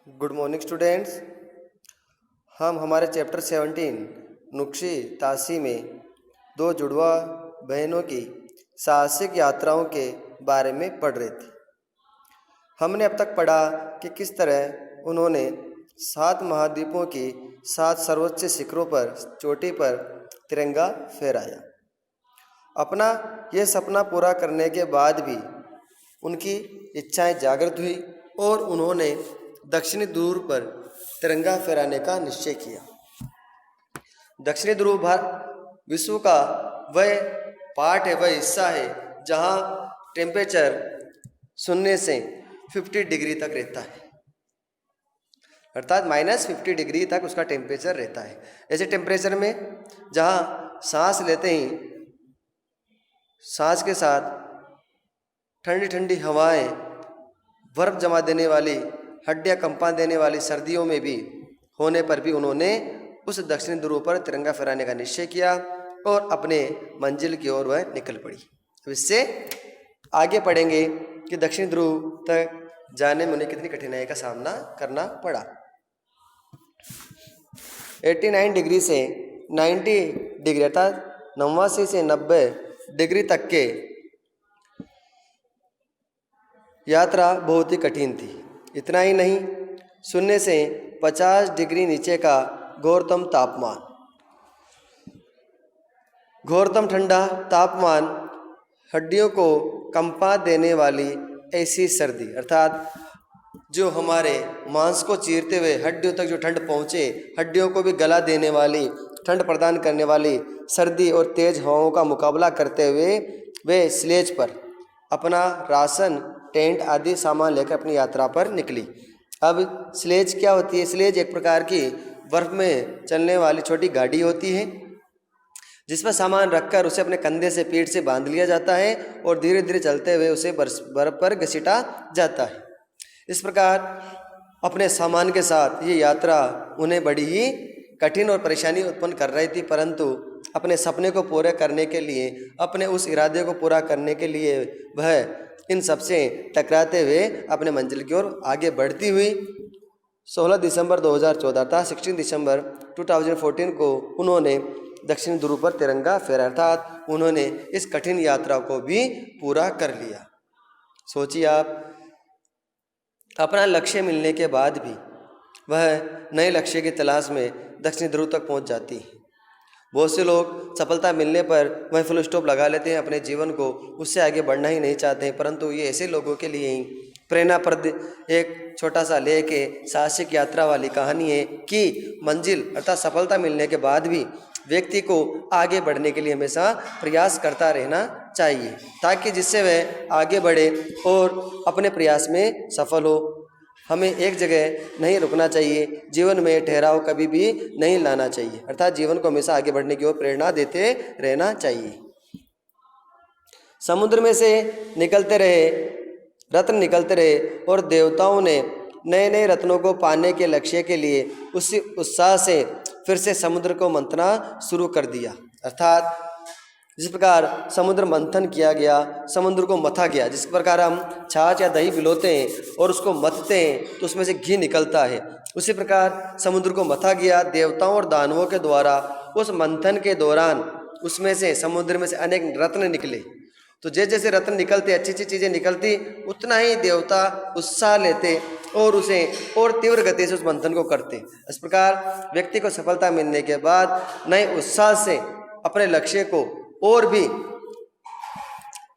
Good morning students. हम हमारे chapter 17 नुक्शी तासी में दो जुड़वा बहनों की साहसिक यात्राओं के बारे में पढ़ रहे थे। हमने अब तक पढ़ा कि किस तरह उन्होंने 7 महाद्वीपों की 7 सर्वोच्च शिखरों पर चोटी पर तिरंगा फहराया। अपना यह सपना पूरा करने के बाद भी उनकी इच्छाएं जागृत हुई और उन्होंने दक्षिणी ध्रुव पर तिरंगा फहराने का निश्चय किया। दक्षिणी ध्रुव विश्व का वह पार्ट है, वह हिस्सा है जहां टेम्परेचर 0 से 50 डिग्री तक रहता है, अर्थात -50 डिग्री तक उसका टेम्परेचर रहता है। ऐसे टेम्परेचर में जहां सांस लेते ही सांस के साथ ठंडी ठंडी हवाएं, बर्फ जमा देने वाली, हड्डियां कंपा देने वाली सर्दियों में भी होने पर भी उन्होंने उस दक्षिणी ध्रुव पर तिरंगा फहराने का निश्चय किया और अपने मंजिल की ओर वह निकल पड़ी। अब इससे आगे पढ़ेंगे कि दक्षिणी ध्रुव तक जाने में उन्हें कितनी कठिनाई का सामना करना पड़ा। 89 डिग्री से 90 डिग्री अर्थात 89 से 90 डिग्री तक के यात्रा बहुत ही कठिन थी। इतना ही नहीं, 0 से 50 डिग्री नीचे का घोरतम तापमान, घोरतम ठंडा तापमान, हड्डियों को कंपा देने वाली ऐसी सर्दी, अर्थात जो हमारे मांस को चीरते हुए हड्डियों तक जो ठंड पहुँचे, हड्डियों को भी गला देने वाली, ठंड प्रदान करने वाली सर्दी और तेज हवाओं का मुकाबला करते हुए वे स्लेज पर अपना राशन, टेंट आदि सामान लेकर अपनी यात्रा पर निकली। अब स्लेज क्या होती है? स्लेज एक प्रकार की बर्फ में चलने वाली छोटी गाड़ी होती है जिस पर सामान रखकर उसे अपने कंधे से, पीठ से बांध लिया जाता है और धीरे धीरे चलते हुए उसे बर्फ पर घसीटा जाता है। इस प्रकार अपने सामान के साथ ये यात्रा उन्हें बड़ी ही कठिन और परेशानी उत्पन्न कर रही थी, परंतु अपने सपने को पूरे करने के लिए, अपने उस इरादे को पूरा करने के लिए वह इन सबसे टकराते हुए अपने मंजिल की ओर आगे बढ़ती हुई 16 दिसंबर 2014 था 16 दिसंबर 2014 को उन्होंने दक्षिण ध्रुव पर तिरंगा फहराया, अर्थात उन्होंने इस कठिन यात्रा को भी पूरा कर लिया। सोचिए आप, अपना लक्ष्य मिलने के बाद भी वह नए लक्ष्य की तलाश में दक्षिण ध्रुव तक पहुंच जाती है। बहुत से लोग सफलता मिलने पर वह फुल स्टॉप लगा लेते हैं, अपने जीवन को उससे आगे बढ़ना ही नहीं चाहते हैं, परंतु ये ऐसे लोगों के लिए ही प्रेरणाप्रद एक छोटा सा लेख है, साहसिक यात्रा वाली कहानी है कि मंजिल अर्थात सफलता मिलने के बाद भी व्यक्ति को आगे बढ़ने के लिए हमेशा प्रयास करता रहना चाहिए, ताकि जिससे वह आगे बढ़े और अपने प्रयास में सफल हो। हमें एक जगह नहीं रुकना चाहिए, जीवन में ठहराव कभी भी नहीं लाना चाहिए, अर्थात जीवन को हमेशा आगे बढ़ने की ओर प्रेरणा देते रहना चाहिए। समुद्र में से निकलते रहे रत्न निकलते रहे और देवताओं ने नए नए रत्नों को पाने के लक्ष्य के लिए उसी उत्साह से फिर से समुद्र को मंथना शुरू कर दिया, अर्थात जिस प्रकार समुद्र मंथन किया गया, समुद्र को मथा गया, जिस प्रकार हम छाछ या दही भिगोते हैं और उसको मथते हैं तो उसमें से घी निकलता है, उसी प्रकार समुद्र को मथा गया। देवताओं और दानवों के द्वारा उस मंथन के दौरान उसमें से, समुद्र में से अनेक रत्न निकले। तो जैसे जैसे रत्न निकलते, अच्छी अच्छी चीज़ें निकलती, उतना ही देवता उत्साह लेते और उसे और तीव्र गति से उस मंथन को करते। इस प्रकार व्यक्ति को सफलता मिलने के बाद नए उत्साह से अपने लक्ष्य को और भी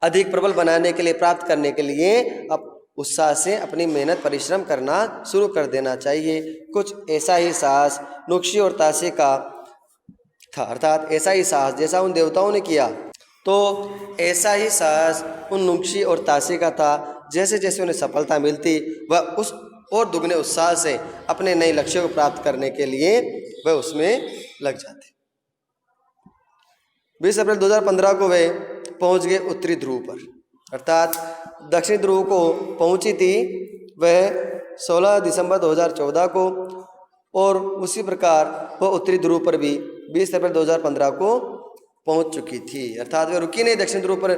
अधिक प्रबल बनाने के लिए, प्राप्त करने के लिए अब उत्साह से अपनी मेहनत, परिश्रम करना शुरू कर देना चाहिए। कुछ ऐसा ही साहस नुक्शी और तासी का था, अर्थात ऐसा ही साहस जैसा उन देवताओं ने किया, तो ऐसा ही साहस उन नुक्शी और तासी का था। जैसे जैसे उन्हें सफलता मिलती वह उस और दुगने उत्साह से अपने नए लक्ष्य को प्राप्त करने के लिए वह उसमें लग जाते। 20 अप्रैल 2015 को वे पहुंच गए उत्तरी ध्रुव पर, अर्थात दक्षिणी ध्रुव को पहुंची थी वह 16 दिसंबर 2014 को, और उसी प्रकार वह उत्तरी ध्रुव पर भी 20 अप्रैल 2015 को पहुंच चुकी थी, अर्थात वे रुकी नहीं दक्षिण ध्रुव पर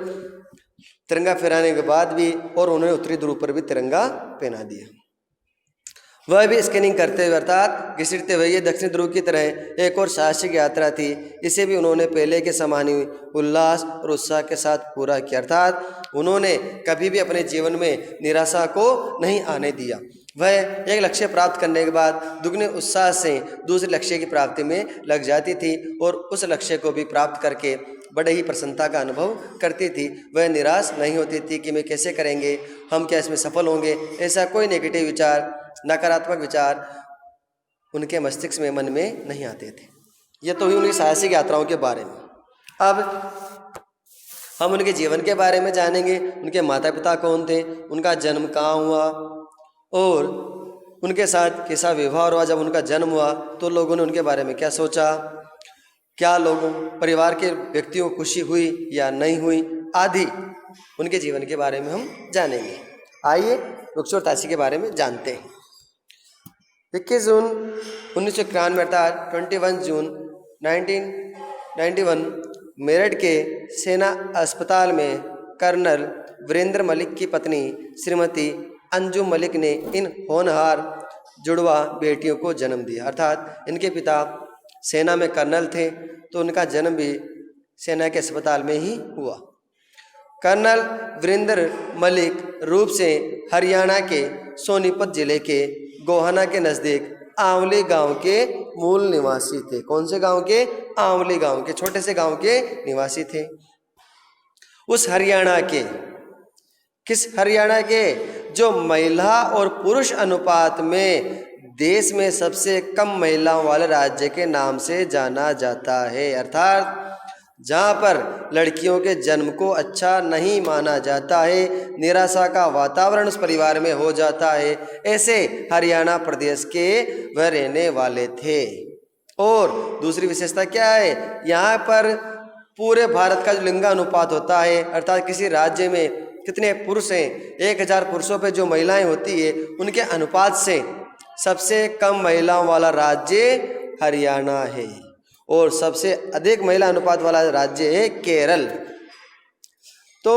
तिरंगा फहराने के बाद भी, और उन्होंने उत्तरी ध्रुव पर भी तिरंगा पहना दिया। वह भी स्कैनिंग करते हुए अर्थात घसीटते हुए ये दक्षिण ध्रुव की तरह एक और साहसिक यात्रा थी। इसे भी उन्होंने पहले के समान ही उल्लास और उत्साह के साथ पूरा किया। अर्थात उन्होंने कभी भी अपने जीवन में निराशा को नहीं आने दिया। वह एक लक्ष्य प्राप्त करने के बाद दुगने उत्साह से दूसरे लक्ष्य की प्राप्ति में लग जाती थी और उस लक्ष्य को भी प्राप्त करके बड़े ही प्रसन्नता का अनुभव करती थी। वह निराश नहीं होती थी कि मैं कैसे करेंगे, हम क्या इसमें सफल होंगे, ऐसा कोई नेगेटिव विचार, नकारात्मक विचार उनके मस्तिष्क में, मन में नहीं आते थे। ये तो हुई उनकी साहसिक यात्राओं के बारे में। अब हम उनके जीवन के बारे में जानेंगे। उनके माता पिता कौन थे, उनका जन्म कहाँ हुआ और उनके साथ कैसा व्यवहार हुआ। जब उनका जन्म हुआ तो लोगों ने उनके बारे में क्या सोचा, क्या लोगों परिवार के व्यक्तियों को खुशी हुई या नहीं हुई, आदि उनके जीवन के बारे में हम जानेंगे। आइए रुक्ष और ताशी के बारे में जानते हैं। 21 जून 1991 अर्थात 21 जून 1991 मेरठ के सेना अस्पताल में कर्नल वीरेंद्र मलिक की पत्नी श्रीमती अंजुम मलिक ने इन होनहार जुड़वा बेटियों को जन्म दिया। अर्थात इनके पिता सेना में कर्नल थे तो उनका जन्म भी सेना के अस्पताल में ही हुआ। कर्नल वीरेंद्र मलिक रूप से हरियाणा के सोनीपत जिले के गोहाना के नज़दीक आंवली गांव के मूल निवासी थे। कौन से गांव के? आंवली गांव के, छोटे से गांव के निवासी थे। उस हरियाणा के, किस हरियाणा के? जो महिला और पुरुष अनुपात में देश में सबसे कम महिलाओं वाले राज्य के नाम से जाना जाता है। अर्थात जहाँ पर लड़कियों के जन्म को अच्छा नहीं माना जाता है, निराशा का वातावरण उस परिवार में हो जाता है, ऐसे हरियाणा प्रदेश के वह रहने वाले थे। और दूसरी विशेषता क्या है, यहाँ पर पूरे भारत का जो लिंगानुपात होता है, अर्थात किसी राज्य में कितने पुरुष हैं, 1000 पुरुषों पे जो महिलाएं होती है, उनके अनुपात से सबसे कम महिलाओं वाला राज्य हरियाणा है और सबसे अधिक महिला अनुपात वाला राज्य है केरल। तो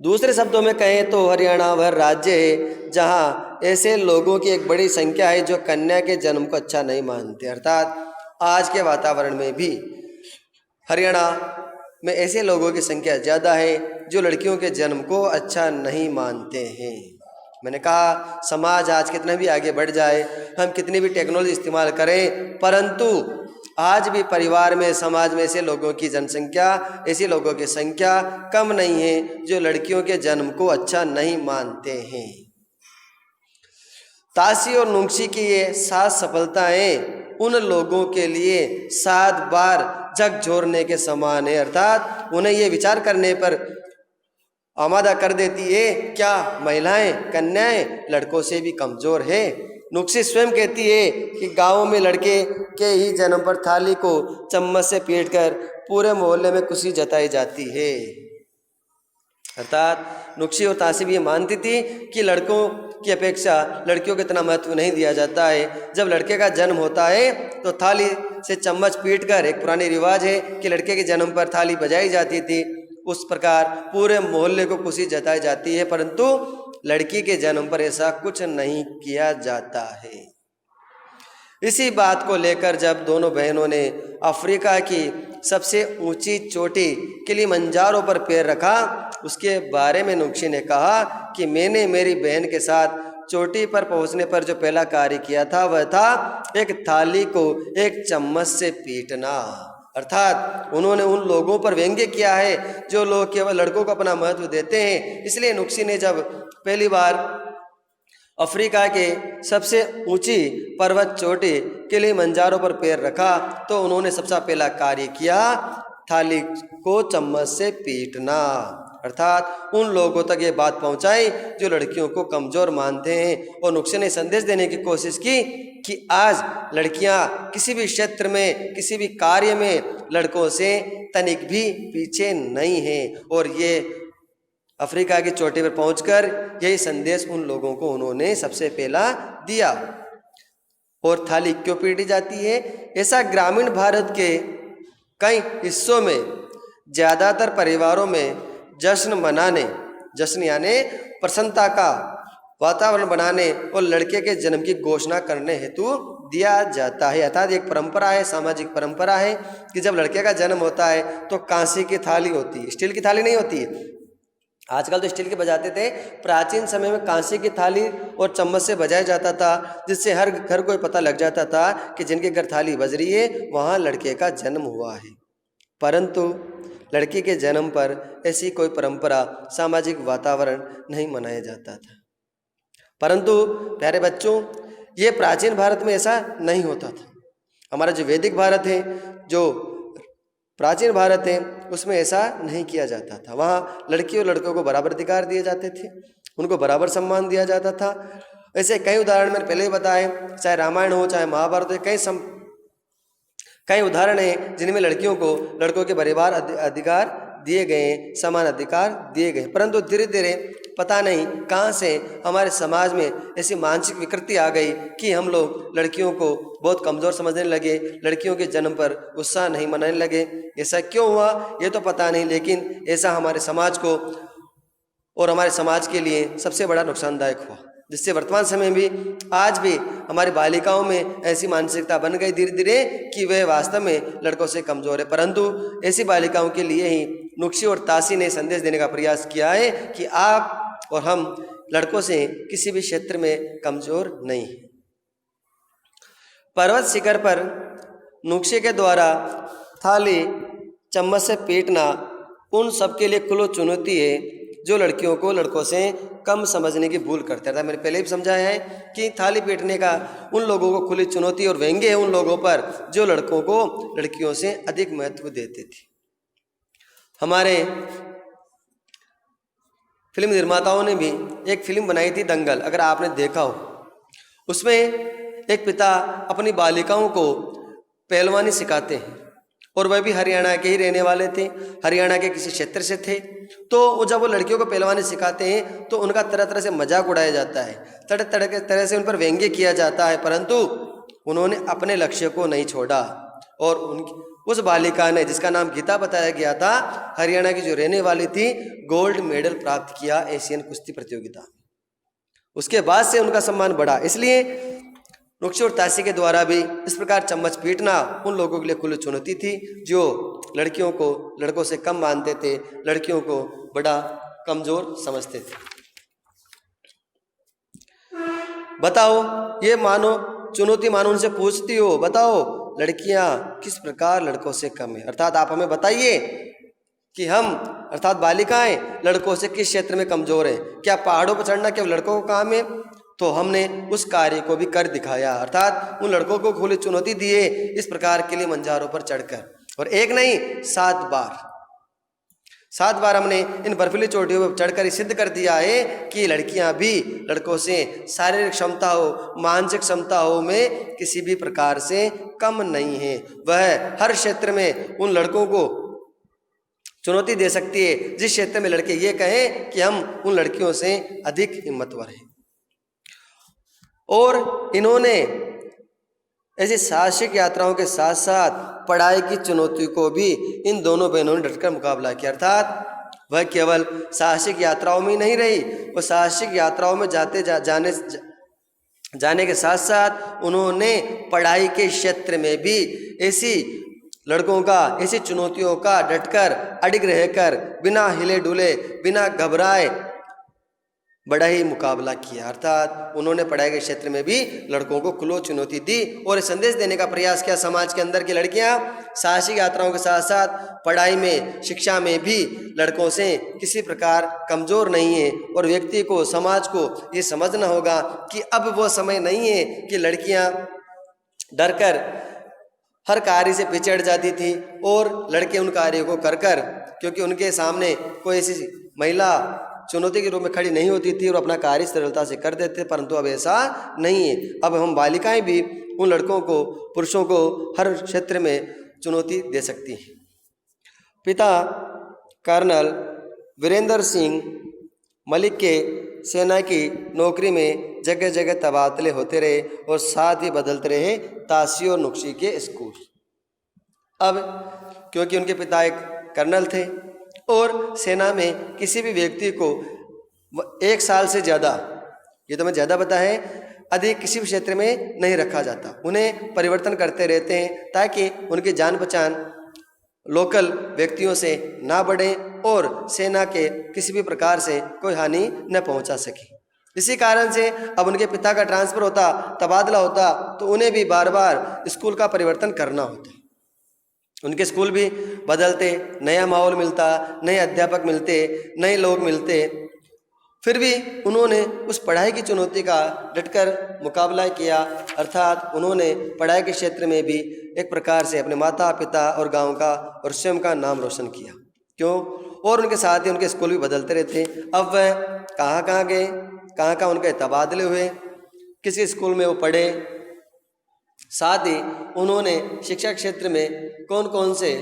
दूसरे शब्दों में कहें तो हरियाणा वह राज्य है जहां ऐसे लोगों की एक बड़ी संख्या है जो कन्या के जन्म को अच्छा नहीं मानते। अर्थात आज के वातावरण में भी हरियाणा में ऐसे लोगों की संख्या ज़्यादा है जो लड़कियों के जन्म को अच्छा नहीं मानते हैं। मैंने कहा समाज आज कितना भी आगे बढ़ जाए, हम कितनी भी टेक्नोलॉजी इस्तेमाल करें, परंतु आज भी परिवार में, समाज में ऐसे लोगों की जनसंख्या, ऐसे लोगों की संख्या कम नहीं है जो लड़कियों के जन्म को अच्छा नहीं मानते हैं। ताशी और नुंगशी की ये 7 सफलताएं उन लोगों के लिए 7 बार जग झोरने के समान है। अर्थात उन्हें ये विचार करने पर आमादा कर देती है, क्या महिलाएं, कन्याएं लड़कों से भी कमजोर है? नुक्सी स्वयं कहती है कि गाँव में लड़के के ही जन्म पर थाली को चम्मच से पीटकर पूरे मोहल्ले में खुशी जताई जाती है। अर्थात नुक्सी और ताशी भी ये मानती थी कि लड़कों की अपेक्षा लड़कियों को इतना महत्व नहीं दिया जाता है। जब लड़के का जन्म होता है तो थाली से चम्मच पीटकर, एक पुरानी रिवाज है कि लड़के के जन्म पर थाली बजाई जाती थी, उस प्रकार पूरे मोहल्ले को खुशी जताई जाती है, परंतु लड़की के जन्म पर ऐसा कुछ नहीं किया जाता है। इसी बात को लेकर जब दोनों बहनों ने अफ्रीका की सबसे ऊंची चोटी किलिमंजारो पर पैर रखा, उसके बारे में नुक्शी ने कहा कि मैंने मेरी बहन के साथ चोटी पर पहुंचने पर जो पहला कार्य किया था वह था एक थाली को एक चम्मच से पीटना। अर्थात उन्होंने उन लोगों पर व्यंग्य किया है जो लोग केवल लड़कों को अपना महत्व देते हैं। इसलिए नुक्शी ने जब पहली बार अफ्रीका के सबसे ऊंची पर्वत चोटी किलिमंजारो पर पैर रखा तो उन्होंने सबसे पहला कार्य किया थाली को चम्मच से पीटना। अर्थात उन लोगों तक ये बात पहुंचाई जो लड़कियों को कमज़ोर मानते हैं। और नुक्शी ने संदेश देने की कोशिश की कि आज लड़कियां किसी भी क्षेत्र में, किसी भी कार्य में लड़कों से तनिक भी पीछे नहीं हैं। और ये अफ्रीका की चोटी पर पहुंचकर यही संदेश उन लोगों को उन्होंने सबसे पहला दिया। और थाली क्यों पीटी जाती है? ऐसा ग्रामीण भारत के कई हिस्सों में ज़्यादातर परिवारों में जश्न मनाने, जश्न यानी प्रसन्नता का वातावरण बनाने और लड़के के जन्म की घोषणा करने हेतु दिया जाता है। अर्थात एक परंपरा है, सामाजिक परंपरा है कि जब लड़के का जन्म होता है तो कांसे की थाली होती है, स्टील की थाली नहीं होती है। आजकल तो स्टील के बजाते थे, प्राचीन समय में कांसे की थाली और चम्मच से बजाया जाता था, जिससे हर घर को पता लग जाता था कि जिनके घर थाली बज रही है वहाँ लड़के का जन्म हुआ है। परंतु लड़की के जन्म पर ऐसी कोई परंपरा, सामाजिक वातावरण नहीं मनाया जाता था। परंतु प्यारे बच्चों, ये प्राचीन भारत में ऐसा नहीं होता था। हमारा जो वैदिक भारत है, जो प्राचीन भारत है, उसमें ऐसा नहीं किया जाता था। वहाँ लड़की और लड़कों को बराबर अधिकार दिए जाते थे, उनको बराबर सम्मान दिया जाता था। ऐसे कई उदाहरण मैंने पहले ही बताए, चाहे रामायण हो चाहे महाभारत हो, कई उदाहरण हैं जिनमें लड़कियों को लड़कों के बराबर अधिकार दिए गए, समान अधिकार दिए गए। परंतु धीरे धीरे पता नहीं कहाँ से हमारे समाज में ऐसी मानसिक विकृति आ गई कि हम लोग लड़कियों को बहुत कमज़ोर समझने लगे, लड़कियों के जन्म पर उत्साह नहीं मनाने लगे। ऐसा क्यों हुआ ये तो पता नहीं, लेकिन ऐसा हमारे समाज को और हमारे समाज के लिए सबसे बड़ा नुकसानदायक हुआ, जिससे वर्तमान समय में भी आज भी हमारी बालिकाओं में ऐसी मानसिकता बन गई धीरे धीरे कि वह वास्तव में लड़कों से कमज़ोर है। परंतु ऐसी बालिकाओं के लिए ही नुक्शी और तासी ने संदेश देने का प्रयास किया है कि आप और हम लड़कों से किसी भी क्षेत्र में कमज़ोर नहीं हैं। पर्वत शिखर पर नुक्शे के द्वारा थाली चम्मच से पीटना उन सबके लिए खुली चुनौती है जो लड़कियों को लड़कों से कम समझने की भूल करते हैं। मैंने पहले भी समझाया है कि थाली पीटने का उन लोगों को खुली चुनौती और व्यंग्य है उन लोगों पर जो लड़कों को लड़कियों से अधिक महत्व देते थे। हमारे फिल्म निर्माताओं ने भी एक फिल्म बनाई थी दंगल, अगर आपने देखा हो। उसमें एक पिता अपनी बालिकाओं को पहलवानी सिखाते हैं और वह भी हरियाणा के ही रहने वाले थे, हरियाणा के किसी क्षेत्र से थे। तो जब वो लड़कियों को पहलवानी सिखाते हैं तो उनका तरह तरह से मजाक उड़ाया जाता है, तरह से उन पर व्यंग्य किया जाता है, परंतु उन्होंने अपने लक्ष्य को नहीं छोड़ा और उस बालिका ने, जिसका नाम गीता बताया गया था, हरियाणा की जो रहने वाली थी, गोल्ड मेडल प्राप्त किया एशियन कुश्ती प्रतियोगिता। उसके बाद से उनका सम्मान बढ़ा। इसलिए नुक्शे और ताशी के द्वारा भी इस प्रकार चम्मच पीटना उन लोगों के लिए खुली चुनौती थी जो लड़कियों को लड़कों से कम मानते थे, लड़कियों को बड़ा कमजोर समझते थे। बताओ, ये मानो चुनौती मानो उनसे पूछती हो, बताओ लड़कियां किस प्रकार लड़कों से कम है। अर्थात आप हमें बताइए कि हम अर्थात बालिकाएं लड़कों से किस क्षेत्र में कमजोर हैं। क्या पहाड़ों पर चढ़ना केवल लड़कों का काम है? तो हमने उस कार्य को भी कर दिखाया, अर्थात उन लड़कों को खुली चुनौती दिए इस प्रकार के लिए मंजारों पर चढ़कर, और एक नहीं 7 बार हमने इन बर्फीली चोटियों पर चढ़कर सिद्ध कर दिया है कि लड़कियां भी लड़कों से शारीरिक क्षमता हो, मानसिक क्षमता हो में किसी भी प्रकार से कम नहीं है। वह हर क्षेत्र में उन लड़कों को चुनौती दे सकती है जिस क्षेत्र में लड़के ये कहें कि हम उन लड़कियों से अधिक हिम्मतवर हैं। और इन्होंने ऐसी साहसिक यात्राओं के साथ साथ पढ़ाई की चुनौती को भी इन दोनों बहनों ने डटकर मुकाबला किया। अर्थात वह केवल साहसिक यात्राओं में ही नहीं रही, वो साहसिक यात्राओं में जाने के साथ साथ उन्होंने पढ़ाई के क्षेत्र में भी ऐसी लड़कों का, ऐसी चुनौतियों का डटकर अडिग रहकर बिना हिले डुले, बिना घबराए बड़ा ही मुकाबला किया। अर्थात उन्होंने पढ़ाई के क्षेत्र में भी लड़कों को खुली चुनौती दी और संदेश देने का प्रयास किया समाज के अंदर की लड़कियां साहसिक यात्राओं के साथ साथ पढ़ाई में, शिक्षा में भी लड़कों से किसी प्रकार कमजोर नहीं है। और व्यक्ति को, समाज को ये समझना होगा कि अब वो समय नहीं है कि लड़कियां डरकर हर कार्य से पीछे हट जाती थी और लड़के उन कार्यों को कर क्योंकि उनके सामने कोई ऐसी महिला चुनौती के रूप में खड़ी नहीं होती थी और अपना कार्य सरलता से कर देते, परंतु अब ऐसा नहीं है। अब हम बालिकाएं भी उन लड़कों को, पुरुषों को हर क्षेत्र में चुनौती दे सकती हैं। पिता कर्नल वीरेंद्र सिंह मलिक के सेना की नौकरी में जगह जगह तबादले होते रहे और साथ ही बदलते रहे ताशी और नुक्शी के स्कूल। अब क्योंकि उनके पिता एक कर्नल थे और सेना में किसी भी व्यक्ति को 1 साल से ज़्यादा ये तो मैं ज़्यादा बता है, अधिक किसी भी क्षेत्र में नहीं रखा जाता। उन्हें परिवर्तन करते रहते हैं ताकि उनकी जान पहचान लोकल व्यक्तियों से ना बढ़े और सेना के किसी भी प्रकार से कोई हानि न पहुंचा सके। इसी कारण से अब उनके पिता का ट्रांसफ़र होता, तबादला होता, तो उन्हें भी बार बार स्कूल का परिवर्तन करना होता। उनके स्कूल भी बदलते, नया माहौल मिलता, नए अध्यापक मिलते, नए लोग मिलते, फिर भी उन्होंने उस पढ़ाई की चुनौती का डटकर मुकाबला किया। अर्थात उन्होंने पढ़ाई के क्षेत्र में भी एक प्रकार से अपने माता पिता और गांव का और स्वयं का नाम रोशन किया। क्यों? और उनके साथ ही उनके स्कूल भी बदलते रहते। अब वह कहाँ कहाँ गए, कहाँ कहाँ उनके तबादले हुए, किस स्कूल में वो पढ़े, साथ ही उन्होंने शिक्षा क्षेत्र में कौन कौन से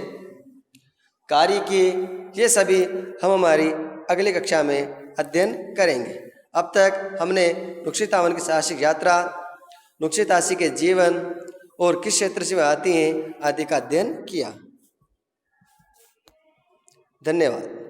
कार्य किए, ये सभी हम हमारी अगली कक्षा में अध्ययन करेंगे। अब तक हमने नुक्शीतावन की साहसिक यात्रा, नुक्शीतासी के जीवन और किस क्षेत्र से वह आती हैं आदि का अध्ययन किया। धन्यवाद।